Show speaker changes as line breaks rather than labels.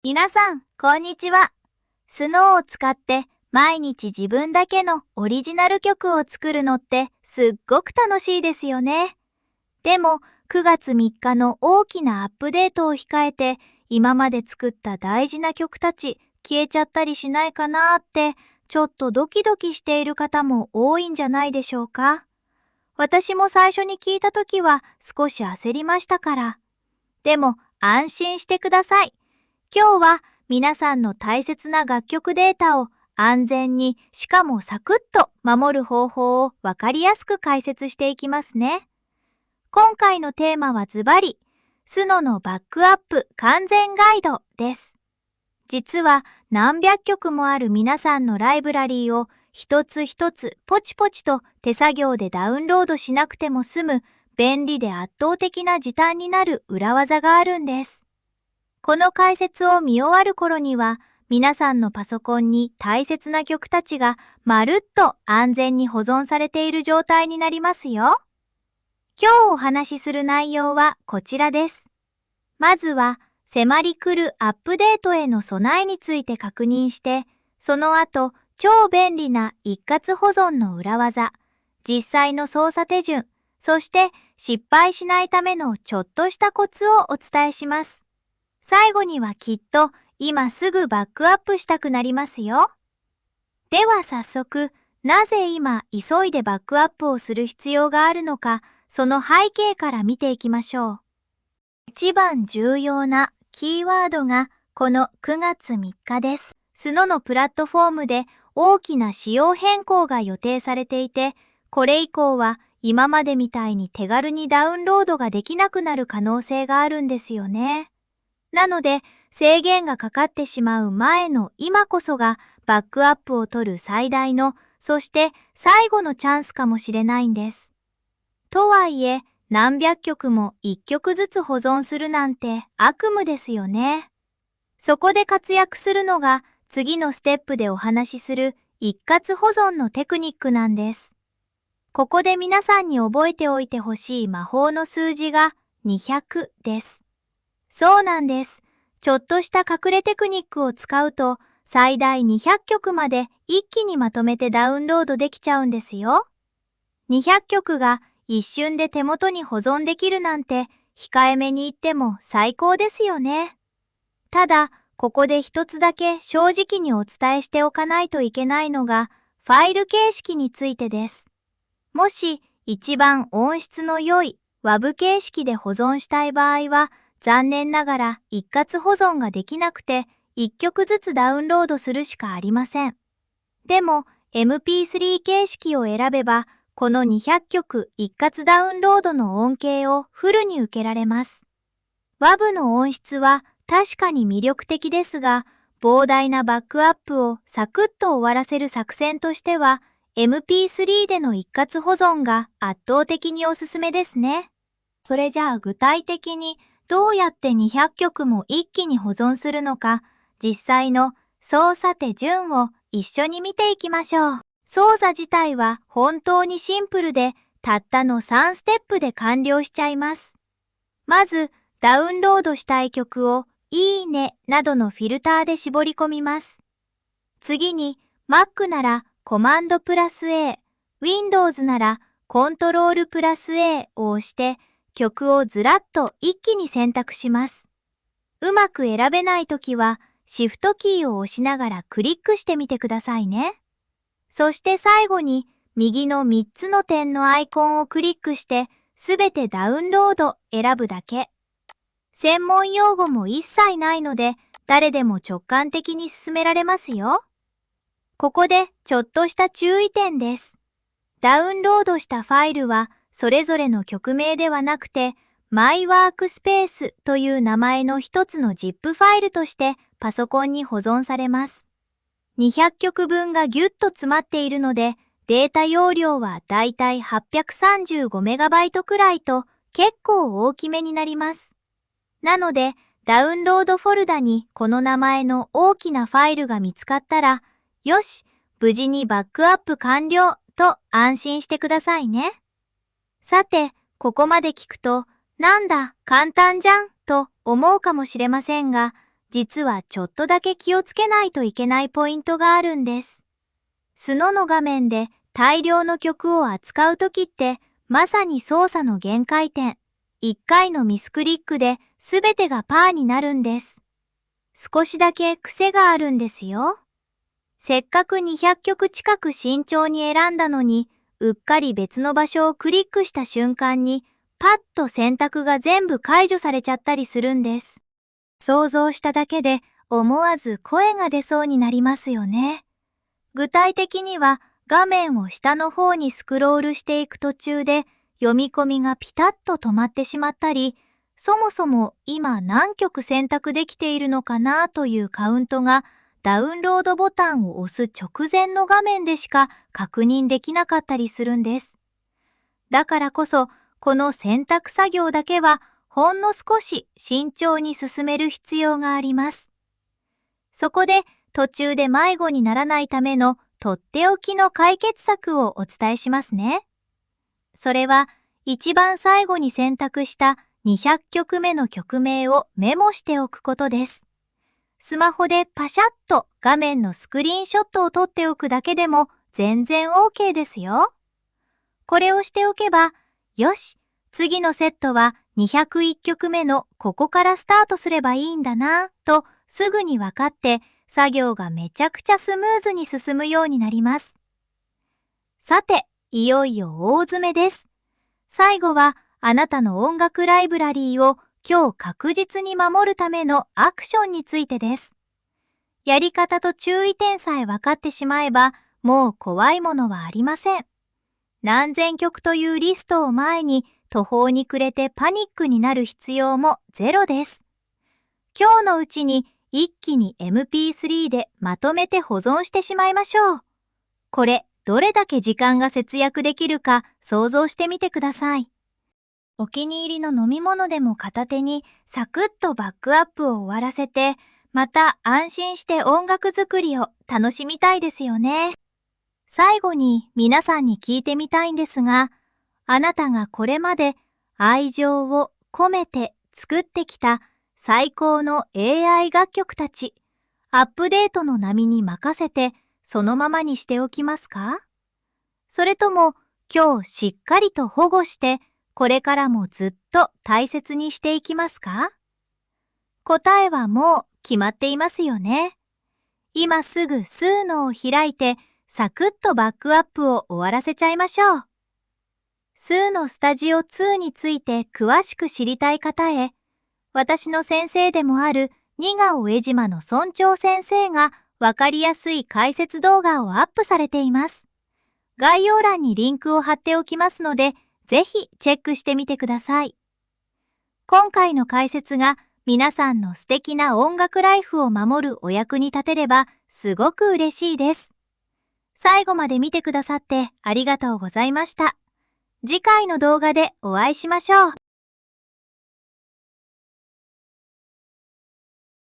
皆さん、こんにちは。スノーを使って毎日自分だけのオリジナル曲を作るのってすっごく楽しいですよね。でも、9月3日の大きなアップデートを控えて、今まで作った大事な曲たち消えちゃったりしないかなって、ちょっとドキドキしている方も多いんじゃないでしょうか。私も最初に聞いたときは少し焦りましたから。でも、安心してください。今日は皆さんの大切な楽曲データを安全にしかもサクッと守る方法をわかりやすく解説していきますね。今回のテーマはズバリ、スノのバックアップ完全ガイドです。実は何百曲もある皆さんのライブラリーを一つ一つポチポチと手作業でダウンロードしなくても済む便利で圧倒的な時短になる裏技があるんです。この解説を見終わる頃には、皆さんのパソコンに大切な曲たちがまるっと安全に保存されている状態になりますよ。今日お話しする内容はこちらです。まずは、迫り来るアップデートへの備えについて確認して、その後、超便利な一括保存の裏技、実際の操作手順、そして失敗しないためのちょっとしたコツをお伝えします。最後にはきっと今すぐバックアップしたくなりますよ。では早速、なぜ今急いでバックアップをする必要があるのか、その背景から見ていきましょう。一番重要なキーワードがこの9月3日です。スノのプラットフォームで大きな仕様変更が予定されていて、これ以降は今までみたいに手軽にダウンロードができなくなる可能性があるんですよね。なので、制限がかかってしまう前の今こそがバックアップを取る最大の、そして最後のチャンスかもしれないんです。とはいえ、何百曲も1曲ずつ保存するなんて悪夢ですよね。そこで活躍するのが次のステップでお話しする一括保存のテクニックなんです。ここで皆さんに覚えておいてほしい魔法の数字が200です。そうなんです。ちょっとした隠れテクニックを使うと最大200曲まで一気にまとめてダウンロードできちゃうんですよ。200曲が一瞬で手元に保存できるなんて控えめに言っても最高ですよね。ただ、ここで一つだけ正直にお伝えしておかないといけないのがファイル形式についてです。もし一番音質の良い WAV 形式で保存したい場合は残念ながら一括保存ができなくて1曲ずつダウンロードするしかありません。でも MP3 形式を選べばこの200曲一括ダウンロードの恩恵をフルに受けられます。WAV の音質は確かに魅力的ですが、膨大なバックアップをサクッと終わらせる作戦としては MP3 での一括保存が圧倒的におすすめですね。それじゃあ具体的にどうやって200曲も一気に保存するのか、実際の操作手順を一緒に見ていきましょう。操作自体は本当にシンプルで、たったの3ステップで完了しちゃいます。まず、ダウンロードしたい曲をいいねなどのフィルターで絞り込みます。次に、Mac ならコマンドプラス A、Windows ならコントロールプラス A を押して、曲をずらっと一気に選択します。うまく選べないときは、シフトキーを押しながらクリックしてみてくださいね。そして最後に、右の3つの点のアイコンをクリックして、すべてダウンロード選ぶだけ。専門用語も一切ないので、誰でも直感的に進められますよ。ここでちょっとした注意点です。ダウンロードしたファイルは、それぞれの曲名ではなくて、MyWorkspace という名前の一つの ZIP ファイルとしてパソコンに保存されます。200曲分がギュッと詰まっているので、データ容量はだいたい 835MB くらいと結構大きめになります。なので、ダウンロードフォルダにこの名前の大きなファイルが見つかったら、よし、無事にバックアップ完了と安心してくださいね。さて、ここまで聞くと、なんだ、簡単じゃんと思うかもしれませんが、実はちょっとだけ気をつけないといけないポイントがあるんです。スノの画面で大量の曲を扱うときって、まさに操作の限界点。1回のミスクリックで全てがパーになるんです。少しだけ癖があるんですよ。せっかく200曲近く慎重に選んだのに、うっかり別の場所をクリックした瞬間に、パッと選択が全部解除されちゃったりするんです。想像しただけで思わず声が出そうになりますよね。具体的には画面を下の方にスクロールしていく途中で読み込みがピタッと止まってしまったり、そもそも今何曲選択できているのかなというカウントがダウンロードボタンを押す直前の画面でしか確認できなかったりするんです。だからこそこの選択作業だけはほんの少し慎重に進める必要があります。そこで途中で迷子にならないためのとっておきの解決策をお伝えしますね。それは一番最後に選択した200曲目の曲名をメモしておくことです。スマホでパシャッと画面のスクリーンショットを撮っておくだけでも全然 OK ですよ。これをしておけば、よし、次のセットは201曲目のここからスタートすればいいんだなとすぐに分かって作業がめちゃくちゃスムーズに進むようになります。さて、いよいよ大詰めです。最後はあなたの音楽ライブラリーを今日確実に守るためのアクションについてです。やり方と注意点さえ分かってしまえばもう怖いものはありません。何千曲というリストを前に途方に暮れてパニックになる必要もゼロです。今日のうちに一気に MP3 でまとめて保存してしまいましょう。これどれだけ時間が節約できるか想像してみてください。お気に入りの飲み物でも片手にサクッとバックアップを終わらせて、また安心して音楽作りを楽しみたいですよね。最後に皆さんに聞いてみたいんですが、あなたがこれまで愛情を込めて作ってきた最高の AI 楽曲たち、アップデートの波に任せてそのままにしておきますか？それとも今日しっかりと保護してこれからもずっと大切にしていきますか？答えはもう決まっていますよね。今すぐスーノを開いてサクッとバックアップを終わらせちゃいましょう。スーノスタジオ2について詳しく知りたい方へ、私の先生でもある二顔江島の村長先生がわかりやすい解説動画をアップされています。概要欄にリンクを貼っておきますので、ぜひチェックしてみてください。今回の解説が皆さんの素敵な音楽ライフを守るお役に立てればすごく嬉しいです。最後まで見てくださってありがとうございました。次回の動画でお会いしましょう。